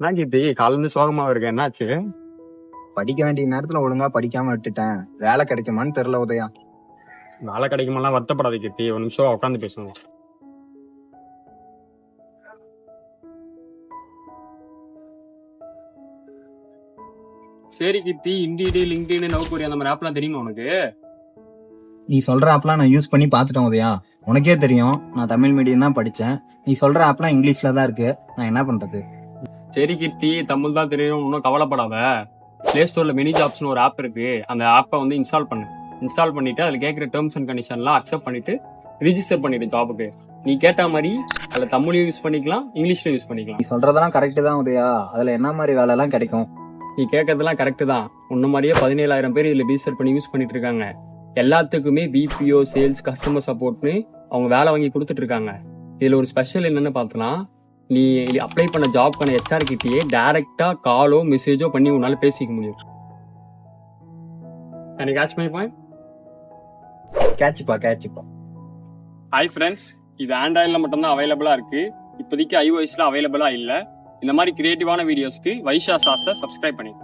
என்ன கீர்த்தி காலேருந்து சோகமா இருக்கு, என்னாச்சு? படிக்க வேண்டிய நேரத்துல ஒழுங்கா படிக்காம விட்டுட்டேன். வேலை கிடைக்குமான்னு தெரியல உதயா. வேலை கிடைக்குமெல்லாம் வருத்தப்படாத கீர்த்தி, ஒரு நிமிஷம் உட்காந்து பேசணும். சரி கீர்த்தி, இண்டீடு லிங்க்டின் நௌகரி அந்த மாதிரி ஆப்லாம் தெரியுமா உனக்கு? நீ சொல்ற ஆப்லாம் நான் யூஸ் பண்ணி பார்த்துட்டேன் உதயா. உனக்கே தெரியும் நான் தமிழ் மீடியம் தான் படிச்சேன். நீ சொல்ற ஆப்லாம் இங்கிலீஷ்ல தான் இருக்கு. நான் என்ன பண்றது? சரி கீர்த்தி, தமிழ் தான் தெரியும், இன்னும் கவலைப்படாத. பிளே ஸ்டோர்ல மினி ஜாப்ஸ்னு ஒரு ஆப் இருக்கு, அந்த ஆப்பை வந்து இன்ஸ்டால் பண்ணு. இன்ஸ்டால் பண்ணிட்டு அதில் கேட்குற டேர்ம்ஸ் அண்ட் கண்டிஷன்லாம் அக்செப்ட் பண்ணிட்டு ரிஜிஸ்டர் பண்ணிடு ஜாபுக்கு. நீ கேட்ட மாதிரி அதில் தமிழையும் யூஸ் பண்ணிக்கலாம், இங்கிலீஷ்லையும் யூஸ் பண்ணிக்கலாம். நீ சொல்றதெல்லாம் கரெக்ட் தான் உதயா. அதுல என்ன மாதிரி வேலை எல்லாம் கிடைக்கும்? நீ கேட்கறதெல்லாம் கரெக்டு தான். உன்ன மாதிரியே 17,000 பேர் இதில் ரிஜிஸ்டர் பண்ணி யூஸ் பண்ணிட்டு இருக்காங்க. எல்லாத்துக்குமே பிபிஓ, சேல்ஸ், கஸ்டமர் சப்போர்ட்னு அவங்க வேலை வாங்கி கொடுத்துட்டு இருக்காங்க. இதுல ஒரு ஸ்பெஷல் என்னன்னு பார்த்தோன்னா, நீ அப்ளை பண்ண ஜாப்க்கான HR கிட்டயே டைரக்டா காலோ மெசேஜோ பண்ணி உன்னால பேசிக்க முடியும். எனக்கு கேட்ச் மை பாயிண்ட். கேட்சுப்பா. ஹாய் ஃப்ரெண்ட்ஸ், இது ஆண்ட்ராய்டில் மட்டும்தான் அவைலபிளா இருக்கு. இப்போதைக்கு iOSல அவைலபிளா இல்லை. இந்த மாதிரி கிரியேட்டிவான வீடியோஸ்க்கு வைஷா சாஸை சப்ஸ்கிரைப் பண்ணி